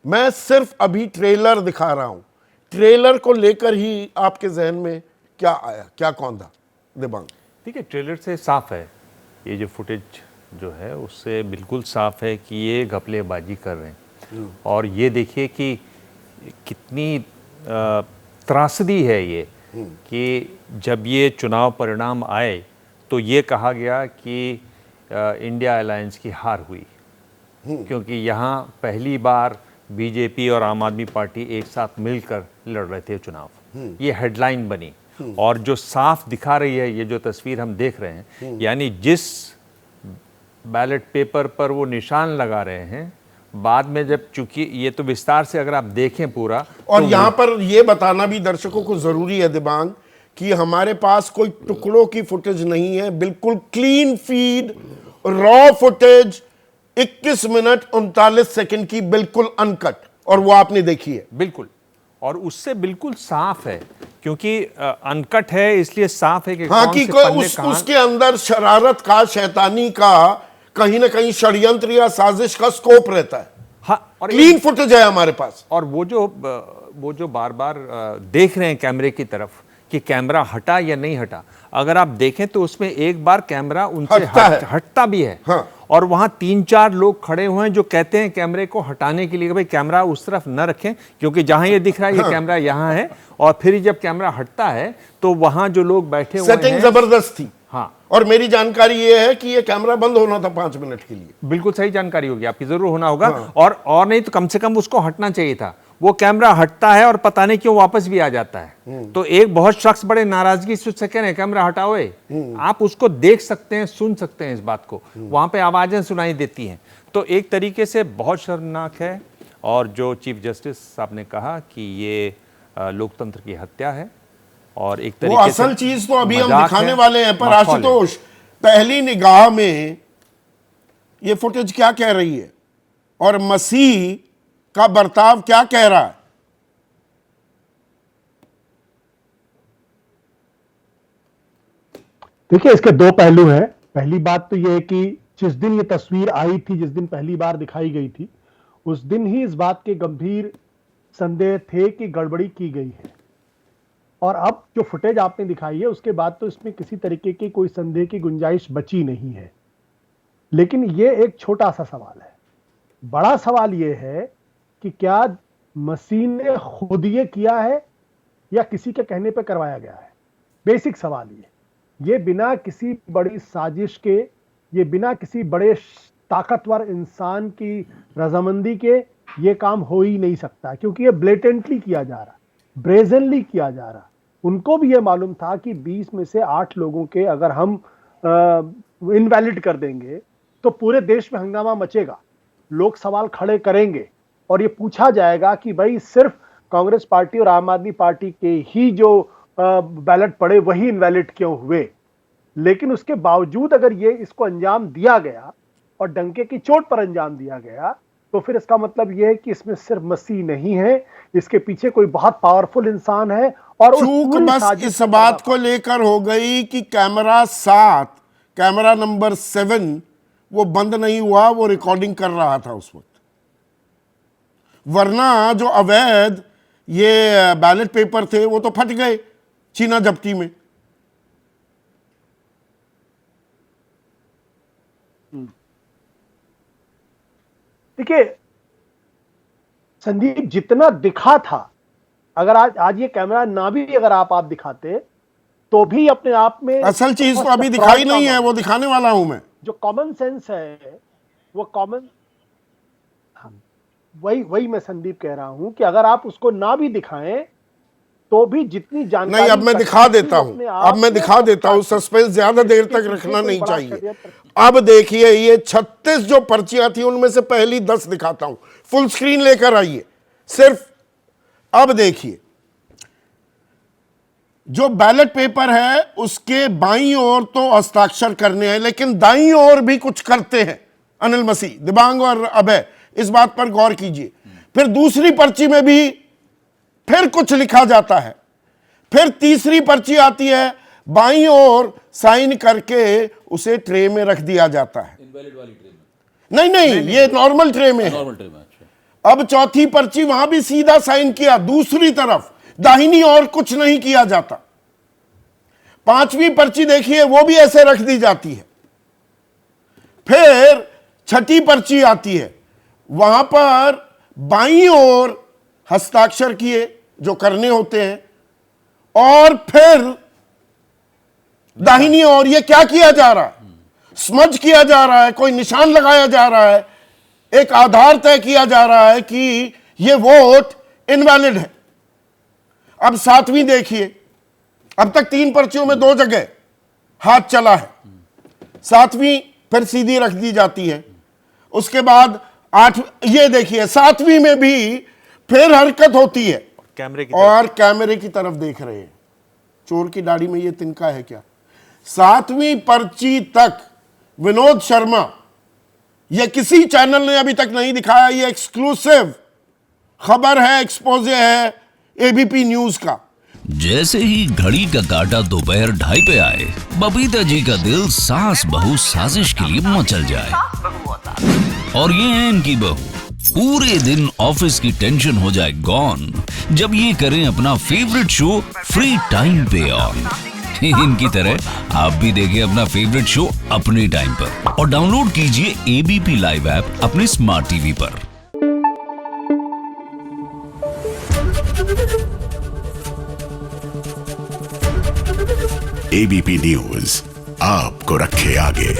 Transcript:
मैं सिर्फ अभी ट्रेलर दिखा रहा हूं, ट्रेलर को लेकर ही आपके जहन में क्या आया, क्या कौंधा दिबांग? देखिए, ट्रेलर से साफ है, ये जो फुटेज जो है उससे बिल्कुल साफ है कि ये घपलेबाजी कर रहे हैं। और ये देखिए कि कितनी त्रासदी है ये कि जब ये चुनाव परिणाम आए तो ये कहा गया कि इंडिया अलायंस की हार हुई, क्योंकि यहाँ पहली बार बीजेपी और आम आदमी पार्टी एक साथ मिलकर लड़ रहे थे चुनाव। ये हेडलाइन बनी और जो साफ दिखा रही है ये जो तस्वीर हम देख रहे हैं, यानी जिस बैलेट पेपर पर वो निशान लगा रहे हैं, बाद में जब, चूंकि ये तो विस्तार से अगर आप देखें पूरा, और तो यहां पर ये बताना भी दर्शकों को जरूरी है दिबांग कि हमारे पास कोई टुकड़ों की फुटेज नहीं है, बिल्कुल clean feed, raw footage, 21 minute 39 second की, बिल्कुल अनकट, और वो आपने देखी है बिल्कुल, और उससे बिल्कुल साफ है, क्योंकि अनकट है इसलिए साफ है कि हाँ, कौन कि से पन्ने उसके अंदर शरारत का, शैतानी का, कहीं ना कहीं षड्यंत्र या साजिश का स्कोप रहता है। हाँ, और क्लीन फुटेज है हमारे पास। और वो जो बार बार देख रहे हैं कैमरे की तरफ कि कैमरा हटा या नहीं हटा, अगर आप देखें तो उसमें एक बार कैमरा उनसे हटता भी है। हाँ। और वहां 3-4 लोग खड़े हुए हैं जो कहते हैं कैमरे को हटाने के लिए कि भाई कैमरा उस तरफ न रखें, क्योंकि जहां ये दिख रहा है ये कैमरा यहां है, और फिर जब कैमरा हटता है तो वहां जो लोग बैठे हुए हैं, सेटिंग जबरदस्त थी। हाँ, और मेरी जानकारी ये है कि ये कैमरा बंद होना था 5 मिनट के लिए। बिल्कुल सही जानकारी होगी आपकी, जरूर होना होगा। हाँ। और नहीं तो कम से कम उसको हटना चाहिए था। वो कैमरा हटता है और पता नहीं क्यों वापस भी आ जाता है। तो एक बहुत शख्स बड़े नाराजगी से कह रहे हैं कैमरा हटाओ। आप उसको देख सकते हैं, सुन सकते हैं इस बात को, वहां पे आवाजें सुनाई देती हैं। तो एक तरीके से बहुत शर्मनाक है। और जो चीफ जस्टिस साहब ने कहा कि ये लोकतंत्र की हत्या है, और एक तरीके वो असल चीज तो अभी हम दिखाने वाले हैं। पर आशुतोष, पहली निगाह में ये फुटेज क्या कह रही है और मसीह का बर्ताव क्या कह रहा है? देखिए, इसके दो पहलू हैं। पहली बात तो यह है कि जिस दिन ये तस्वीर आई थी, जिस दिन पहली बार दिखाई गई थी, उस दिन ही इस बात के गंभीर संदेह थे कि गड़बड़ी की गई है। और अब जो फुटेज आपने दिखाई है उसके बाद तो इसमें किसी तरीके की कोई संदेह की गुंजाइश बची नहीं है। लेकिन ये एक छोटा सा सवाल है। बड़ा सवाल ये है कि क्या मसीह ने खुद ये किया है या किसी के कहने पे करवाया गया है? बेसिक सवाल ये बिना किसी बड़ी साजिश के, ये बिना किसी बड़े ताकतवर इंसान की रजामंदी के ये काम हो ही नहीं सकता, क्योंकि ये ब्लेटेंटली किया जा रहा, ब्रेजनली किया जा रहा। उनको भी ये मालूम था कि 20 में से 8 लोगों के अगर हम इनवैलिड कर देंगे तो पूरे देश में हंगामा मचेगा, लोग सवाल खड़े करेंगे और ये पूछा जाएगा कि भाई सिर्फ कांग्रेस पार्टी और आम आदमी पार्टी के ही जो बैलेट पड़े वही इनवैलिड क्यों हुए। लेकिन उसके बावजूद अगर ये इसको अंजाम दिया गया और डंके की चोट पर अंजाम दिया गया, तो फिर इसका मतलब यह है कि इसमें सिर्फ मसीह नहीं है, इसके पीछे कोई बहुत पावरफुल इंसान है। और चूक बस इस बात को लेकर हो गई कि कैमरा 7, कैमरा नंबर 7 वो बंद नहीं हुआ, वो रिकॉर्डिंग कर रहा था उस वक्त। वरना जो अवैध ये बैलेट पेपर थे वो तो फट गए चीना जब्ती में। देखिए संदीप, जितना दिखा था, अगर आज ये कैमरा ना भी अगर आप दिखाते तो भी अपने आप में असल चीज तो अभी दिखाई नहीं है, वो दिखाने वाला हूं मैं। जो कॉमन सेंस है वो कॉमन, वही मैं संदीप कह रहा हूं कि अगर आप उसको ना भी दिखाएं तो भी जितनी जानकारी नहीं, अब मैं दिखा देता हूं, अब मैं दिखा देता हूं। सस्पेंस ज्यादा देर तक रखना नहीं चाहिए। अब देखिए, ये 36 जो पर्चियां थी उनमें से पहली 10 दिखाता हूं। फुल स्क्रीन लेकर आइए सिर्फ। अब देखिए, जो बैलेट पेपर है उसके बाईं ओर तो हस्ताक्षर करने हैं, लेकिन दाईं ओर भी कुछ करते हैं अनिल मसीह, दिबांग और अभय, इस बात पर गौर कीजिए। फिर दूसरी पर्ची में भी फिर कुछ लिखा जाता है। फिर तीसरी पर्ची आती है, बाईं ओर साइन करके उसे ट्रे में रख दिया जाता है। इनवैलिड वाली ट्रे में? नहीं, ये नॉर्मल ट्रे में है। नॉर्मल ट्रे में, अच्छा। अब चौथी पर्ची वहां भी सीधा साइन किया, दूसरी तरफ दाहिनी ओर कुछ नहीं किया जाता। पांचवी पर्ची देखिए, वो भी ऐसे रख दी जाती है। फिर छठी पर्ची आती है, वहां पर बाईं ओर हस्ताक्षर किए जो करने होते हैं, और फिर दाहिनी ओर ये क्या किया जा रहा है? स्मज किया जा रहा है, कोई निशान लगाया जा रहा है, एक आधार तय किया जा रहा है कि ये वोट इनवैलिड है। अब सातवीं देखिए, अब तक 3 पर्चियों में 2 जगह हाथ चला है, सातवीं फिर सीधी रख दी जाती है। उसके बाद 8, ये देखिए 7वीं में भी फिर हरकत होती है, कैमरे की और कैमरे की तरफ देख रहे हैं। चोर की दाढ़ी में ये तिनका है क्या? 7वीं पर्ची तक विनोद शर्मा, ये किसी चैनल ने अभी तक नहीं दिखाया, ये एक्सक्लूसिव खबर है, एक्सपोजे है एबीपी न्यूज का। जैसे ही घड़ी का काटा दोपहर 2:30 पे आए, बबीता जी का दिल सास बहू साजिश के लिए मचल जाए। और ये है इनकी बहू, पूरे दिन ऑफिस की टेंशन हो जाए गॉन जब ये करें अपना फेवरेट शो फ्री टाइम पे ऑन। इनकी तरह आप भी देखें अपना फेवरेट शो अपने टाइम पर, और डाउनलोड कीजिए एबीपी लाइव ऐप अपने स्मार्ट टीवी पर। एबीपी न्यूज आपको रखे आगे।